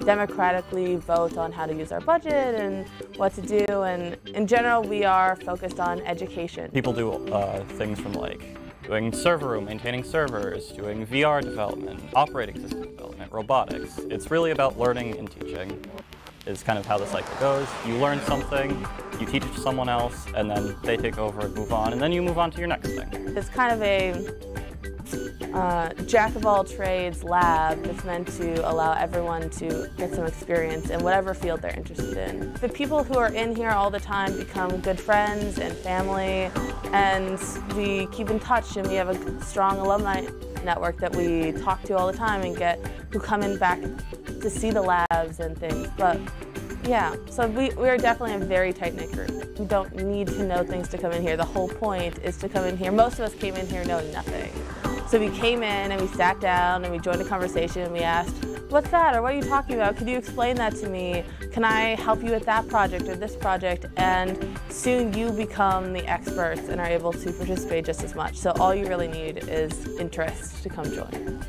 democratically vote on how to use our budget and what to do. And in general, we are focused on education. People do things from like doing server room, maintaining servers, doing VR development, operating system development, robotics. It's really about learning and teaching is kind of how the cycle goes. You learn something, you teach it to someone else, and then they take over and move on, and then you move on to your next thing. It's kind of a jack-of-all-trades lab that's meant to allow everyone to get some experience in whatever field they're interested in. The people who are in here all the time become good friends and family, and we keep in touch, and we have a strong alumni network that we talk to all the time and get who come in back to see the labs and things. But yeah, so we're definitely a very tight-knit group. We don't need to know things to come in here. The whole point is to come in here. Most of us came in here knowing nothing. So we came in and we sat down and we joined a conversation and we asked, what's that, or what are you talking about? Could you explain that to me? Can I help you with that project or this project? And soon you become the experts and are able to participate just as much. So all you really need is interest to come join.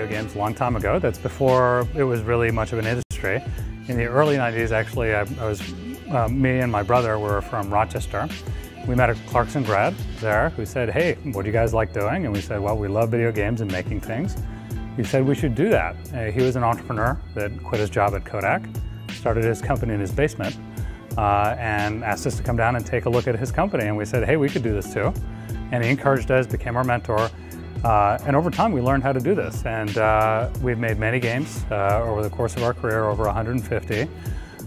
Games a long time ago. That's before it was really much of an industry. In the early 90s, actually, me and my brother were from Rochester. We met a Clarkson grad there who said, hey, what do you guys like doing? And we said, well, we love video games and making things. He said we should do that. He was an entrepreneur that quit his job at Kodak, started his company in his basement, and asked us to come down and take a look at his company. And we said, hey, we could do this too. And he encouraged us, became our mentor. And over time, we learned how to do this. And we've made many games over the course of our career, over 150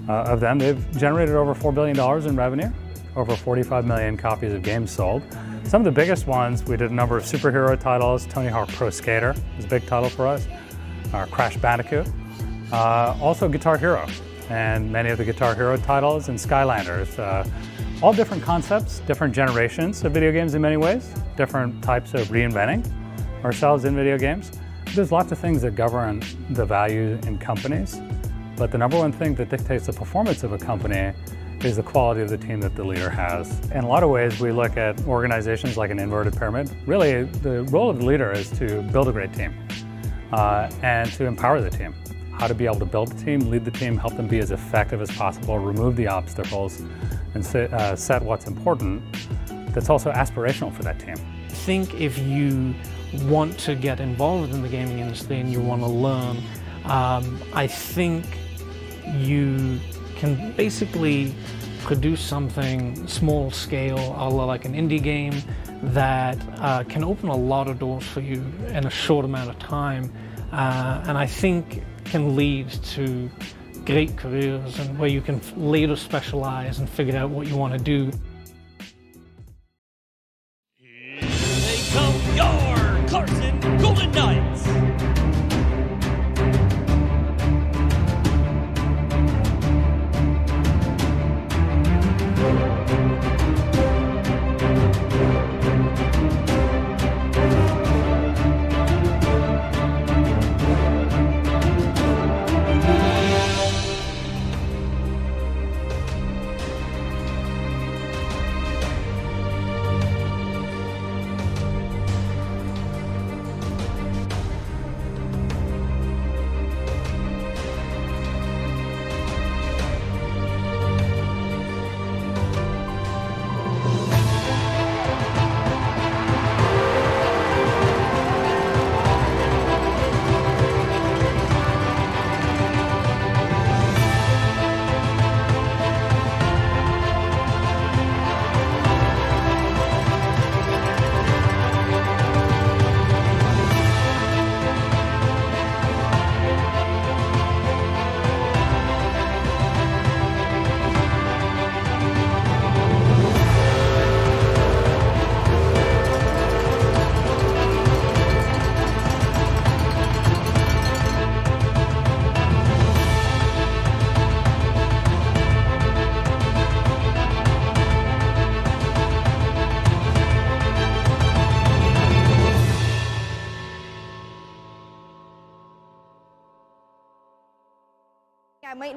of them. They've generated over $4 billion in revenue, over 45 million copies of games sold. Some of the biggest ones, we did a number of superhero titles. Tony Hawk Pro Skater was a big title for us. Crash Bandicoot. Also Guitar Hero, and many of the Guitar Hero titles and Skylanders. All different concepts, different generations of video games in many ways, different types of reinventing ourselves in video games. There's lots of things that govern the value in companies, but the number one thing that dictates the performance of a company is the quality of the team that the leader has. In a lot of ways, we look at organizations like an inverted pyramid. Really, the role of the leader is to build a great team and to empower the team. How to be able to build the team, lead the team, help them be as effective as possible, remove the obstacles, and set what's important that's also aspirational for that team. I think if you want to get involved in the gaming industry and you want to learn, I think you can basically produce something small scale, like an indie game, that can open a lot of doors for you in a short amount of time, and I think can lead to great careers and where you can later specialize and figure out what you want to do. Here they come, your Clarkson Golden Knights.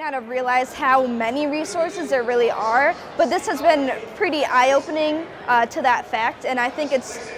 kind of realized how many resources there really are, but this has been pretty eye-opening to that fact, and I think it's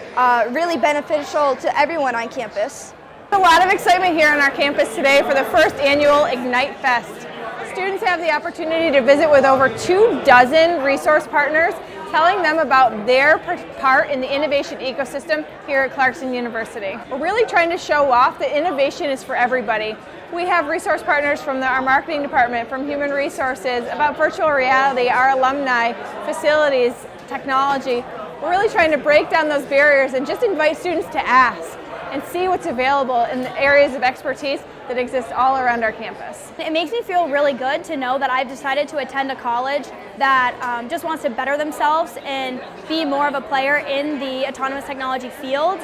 really beneficial to everyone on campus. A lot of excitement here on our campus today for the first annual Ignite Fest. Students have the opportunity to visit with over 24 resource partners, telling them about their part in the innovation ecosystem here at Clarkson University. We're really trying to show off that innovation is for everybody. We have resource partners from our marketing department, from human resources, about virtual reality, our alumni, facilities, technology. We're really trying to break down those barriers and just invite students to ask and see what's available in the areas of expertise that exist all around our campus. It makes me feel really good to know that I've decided to attend a college that just wants to better themselves and be more of a player in the autonomous technology field.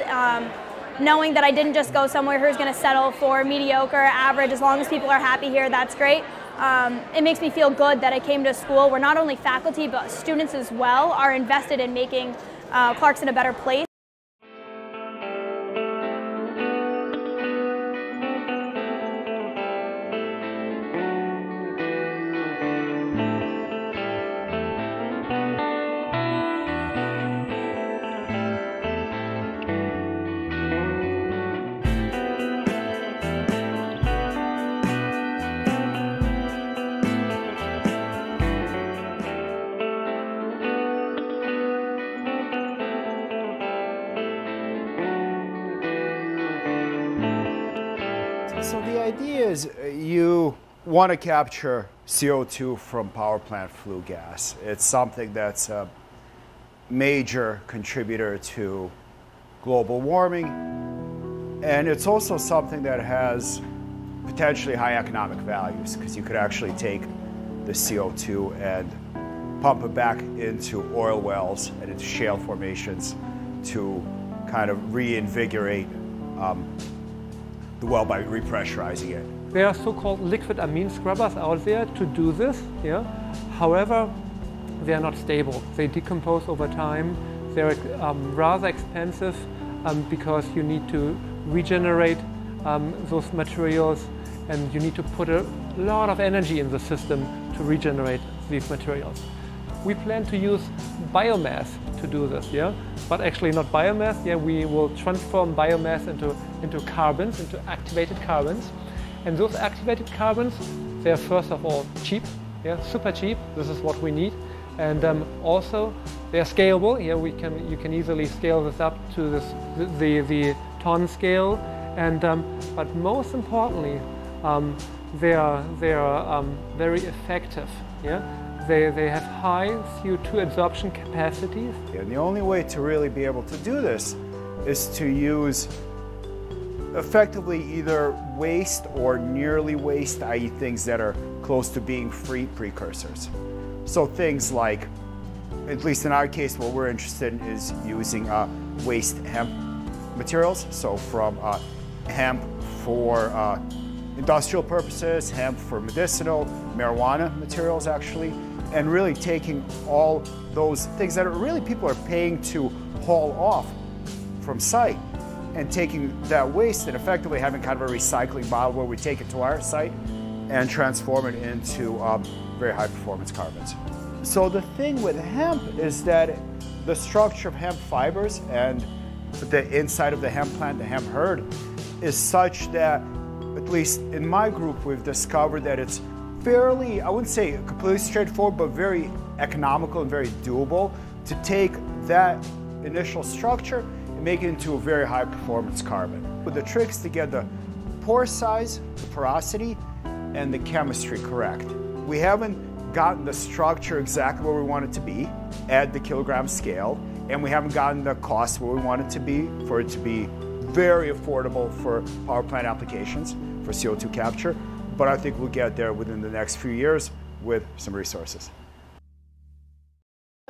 Knowing that I didn't just go somewhere who's going to settle for mediocre, average, as long as people are happy here, that's great. It makes me feel good that I came to a school where not only faculty but students as well are invested in making Clarkson a better place. So the idea is you want to capture CO2 from power plant flue gas. It's something that's a major contributor to global warming, and it's also something that has potentially high economic values because you could actually take the CO2 and pump it back into oil wells and into shale formations to kind of reinvigorate the well by repressurizing it. There are so-called liquid amine scrubbers out there to do this. Yeah? However, they are not stable. They decompose over time. They're rather expensive because you need to regenerate those materials, and you need to put a lot of energy in the system to regenerate these materials. We plan to use biomass to do this, yeah? But actually not biomass, yeah, we will transform biomass into carbons, into activated carbons. And those activated carbons, they are first of all cheap, yeah, super cheap, this is what we need. And also they are scalable, yeah, you can easily scale this up to the ton scale. And, but most importantly, they are very effective, yeah? They have high CO2 absorption capacities. And the only way to really be able to do this is to use effectively either waste or nearly waste, i.e. things that are close to being free precursors. So things like, at least in our case, what we're interested in is using waste hemp materials. So from hemp for industrial purposes, hemp for medicinal, marijuana materials actually, and really taking all those things that are really people are paying to haul off from site and taking that waste and effectively having kind of a recycling model where we take it to our site and transform it into very high performance carbons. So the thing with hemp is that the structure of hemp fibers and the inside of the hemp plant, the hemp herd, is such that, at least in my group, we've discovered that it's fairly, I wouldn't say completely straightforward, but very economical and very doable to take that initial structure and make it into a very high performance carbon. But the trick is to get the pore size, the porosity, and the chemistry correct. We haven't gotten the structure exactly where we want it to be at the kilogram scale, and we haven't gotten the cost where we want it to be for it to be very affordable for power plant applications for CO2 capture. But I think we'll get there within the next few years with some resources.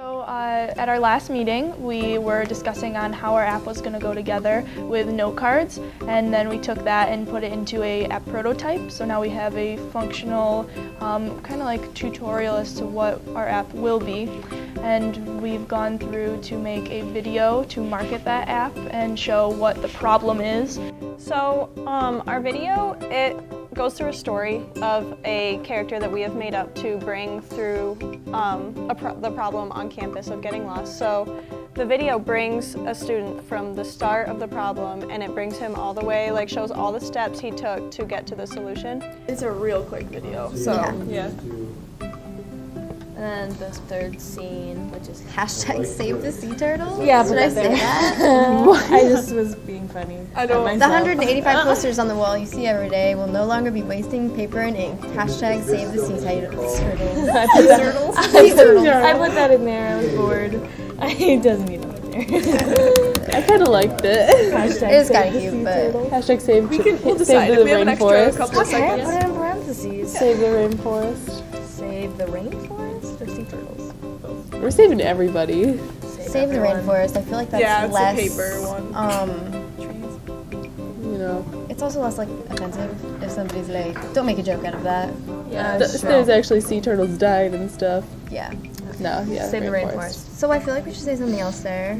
So at our last meeting, we were discussing on how our app was going to go together with note cards, and then we took that and put it into a app prototype. So now we have a functional kind of like tutorial as to what our app will be. And we've gone through to make a video to market that app and show what the problem is. So our video, it goes through a story of a character that we have made up to bring through the problem on campus of getting lost. So the video brings a student from the start of the problem, and it brings him all the way, like shows all the steps he took to get to the solution. It's a real quick video, so yeah. And the third scene, which is hashtag save the sea turtles. Yeah, should I say that? I just was being funny. I don't. The 185 posters on the wall you see every day will no longer be wasting paper and ink. Hashtag save the sea turtles. I put that in there. I was bored. It doesn't need that in there. I kind of liked it. Hashtag it is kind of cute, but hashtag save. We'll decide. Save the we have an extra couple of okay, seconds. put it in parentheses. Save the rainforest. Save the rainforest or sea turtles? We're saving everybody. Save the rainforest. I feel like that's less. It's a paper one. You know. It's also less like offensive if somebody's like, don't make a joke out of that. Yeah. There's actually sea turtles died and stuff. Yeah. No. Yeah. Save the rainforest. So I feel like we should say something else there.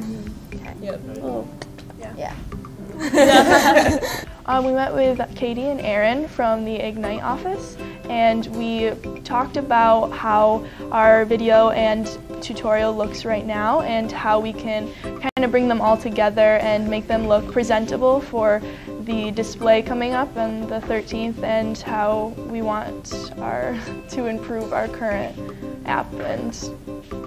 Okay. Yep. Oh. Yeah. We met with Katie and Aaron from the Ignite office, and we talked about how our video and tutorial looks right now and how we can kind of bring them all together and make them look presentable for the display coming up on the 13th, and how we want to improve our current app and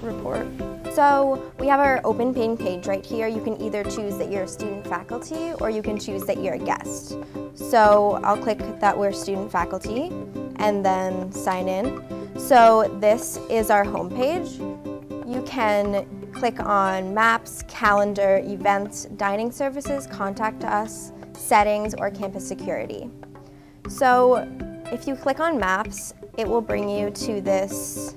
report. So we have our open pane page right here. You can either choose that you're a student faculty or you can choose that you're a guest. So I'll click that we're student faculty and then sign in. So this is our home page. You can click on maps, calendar, events, dining services, contact us, settings, or campus security. So if you click on maps, it will bring you to this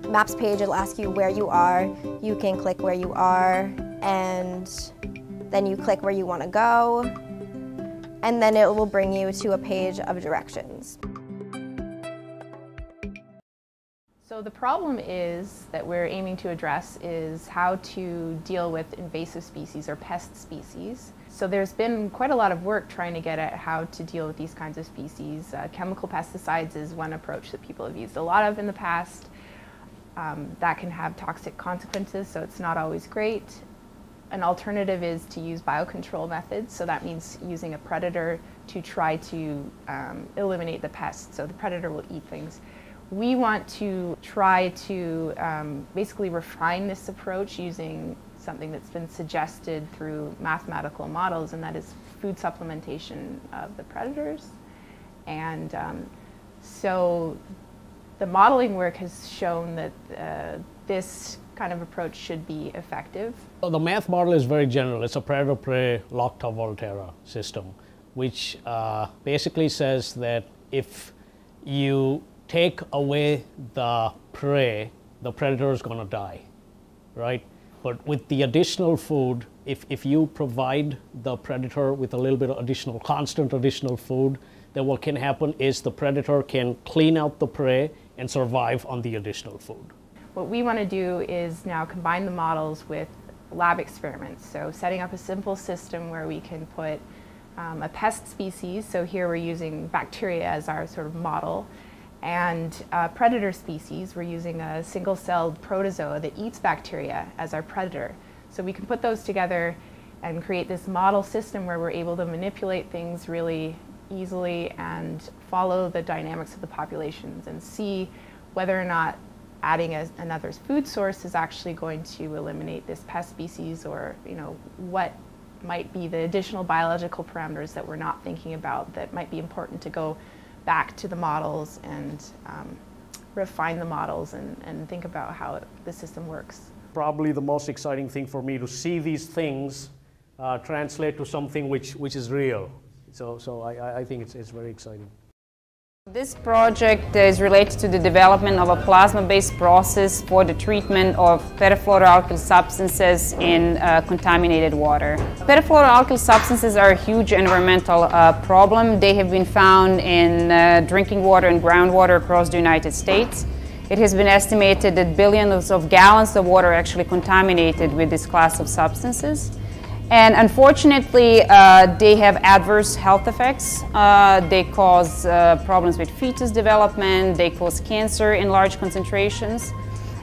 maps page. It'll ask you where you are. You can click where you are, and then you click where you want to go, and then it will bring you to a page of directions. So the problem is that we're aiming to address is how to deal with invasive species or pest species. So there's been quite a lot of work trying to get at how to deal with these kinds of species. Chemical pesticides is one approach that people have used a lot of in the past. That can have toxic consequences, so it's not always great. An alternative is to use biocontrol methods, so that means using a predator to try to eliminate the pest, so the predator will eat things. We want to try to basically refine this approach using something that's been suggested through mathematical models, and that is food supplementation of the predators. And so the modeling work has shown that this kind of approach should be effective. So the math model is very general. It's a predator-prey Locta-Volterra system, which basically says that if you take away the prey, the predator is going to die, right? But with the additional food, if you provide the predator with a little bit of additional, constant additional food, then what can happen is the predator can clean out the prey and survive on the additional food. What we want to do is now combine the models with lab experiments. So setting up a simple system where we can put a pest species, so here we're using bacteria as our sort of model, and predator species, we're using a single-celled protozoa that eats bacteria as our predator. So we can put those together and create this model system where we're able to manipulate things really easily and follow the dynamics of the populations and see whether or not adding another food source is actually going to eliminate this pest species, or what might be the additional biological parameters that we're not thinking about that might be important to go back to the models and refine the models and think about how the system works. Probably the most exciting thing for me to see these things translate to something which is real. So I think it's very exciting. This project is related to the development of a plasma-based process for the treatment of perfluoroalkyl substances in contaminated water. Perfluoroalkyl substances are a huge environmental problem. They have been found in drinking water and groundwater across the United States. It has been estimated that billions of gallons of water are actually contaminated with this class of substances. And unfortunately, they have adverse health effects. They cause problems with fetus development, they cause cancer in large concentrations.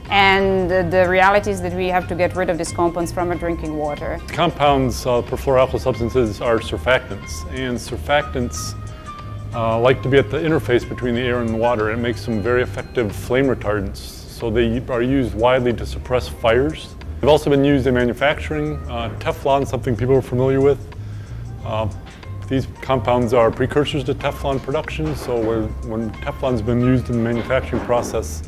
And the reality is that we have to get rid of these compounds from our drinking water. Compounds, perfluoroalkyl substances, are surfactants. And surfactants like to be at the interface between the air and the water. It makes them very effective flame retardants. So they are used widely to suppress fires. They've also been used in manufacturing. Teflon, something people are familiar with. These compounds are precursors to Teflon production, so when Teflon's been used in the manufacturing process,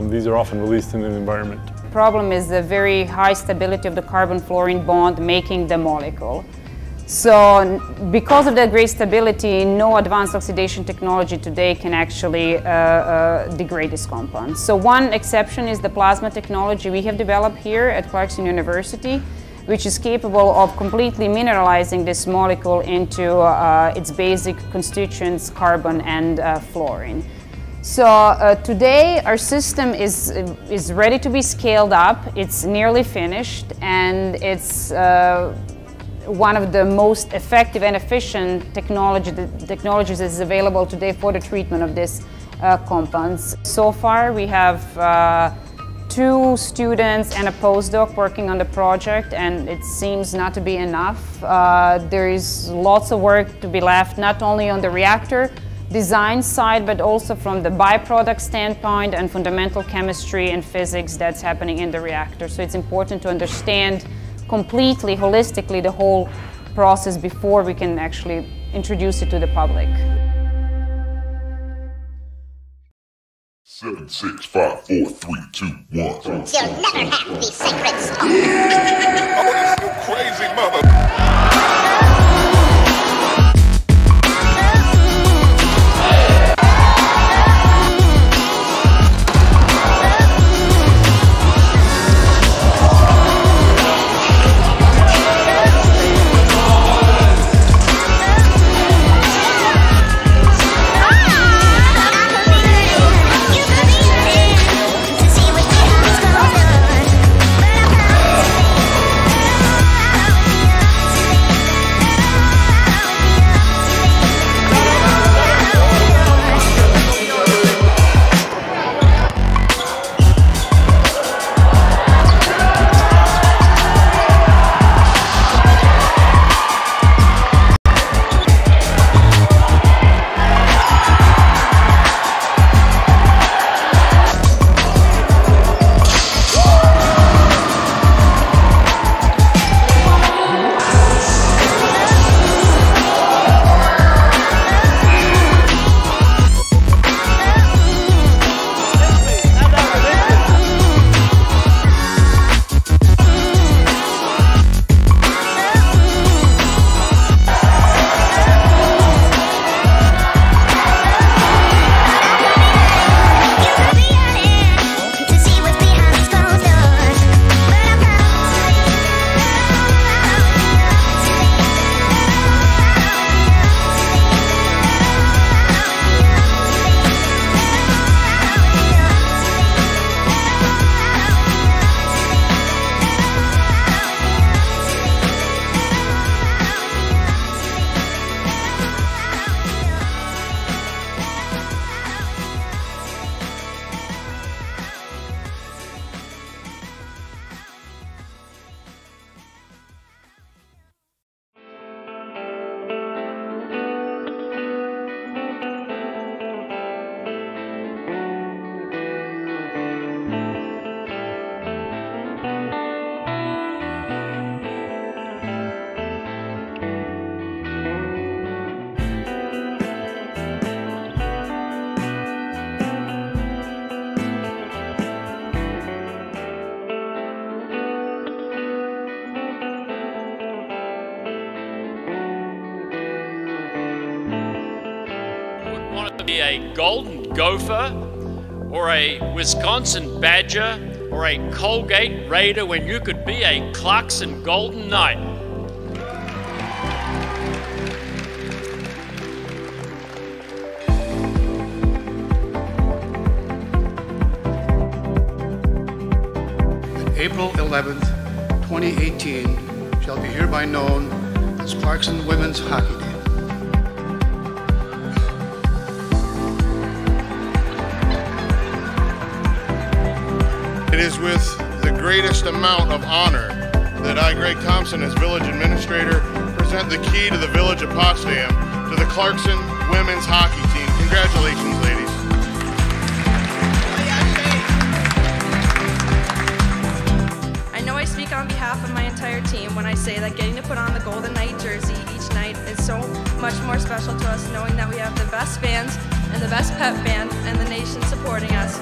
these are often released into the environment. The problem is the very high stability of the carbon-fluorine bond making the molecule. So because of that great stability, no advanced oxidation technology today can actually degrade this compound. So one exception is the plasma technology we have developed here at Clarkson University, which is capable of completely mineralizing this molecule into its basic constituents, carbon and fluorine. So today our system is ready to be scaled up. It's nearly finished, and it's one of the most effective and efficient technologies that is available today for the treatment of these compounds. So far we have 2 students and a postdoc working on the project, and it seems not to be enough. There is lots of work to be left, not only on the reactor design side, but also from the byproduct standpoint and fundamental chemistry and physics that's happening in the reactor. So it's important to understand completely, holistically, the whole process before we can actually introduce it to the public. 7, 6, 5, 4, 3, 2, 1. You'll never have the secrets. Oh, you crazy mother. Be a golden gopher or a Wisconsin badger or a Colgate Raider when you could be a Clarkson Golden Knight. April 11th, 2018 shall be hereby known as Clarkson Women's Hockey Team. It is with the greatest amount of honor that I, Greg Thompson, as Village Administrator, present the key to the Village of Potsdam to the Clarkson Women's Hockey Team. Congratulations, ladies. I know I speak on behalf of my entire team when I say that getting to put on the Golden Knight jersey each night is so much more special to us, knowing that we have the best fans and the best pep band and the nation supporting us.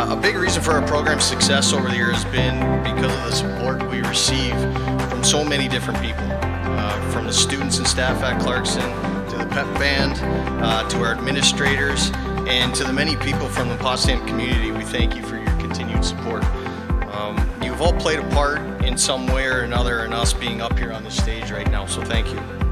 A big reason for our program's success over the years has been because of the support we receive from so many different people, from the students and staff at Clarkson, to the pep band, to our administrators, and to the many people from the Potsdam community. We thank you for your continued support. You've all played a part in some way or another in us being up here on this stage right now, so thank you.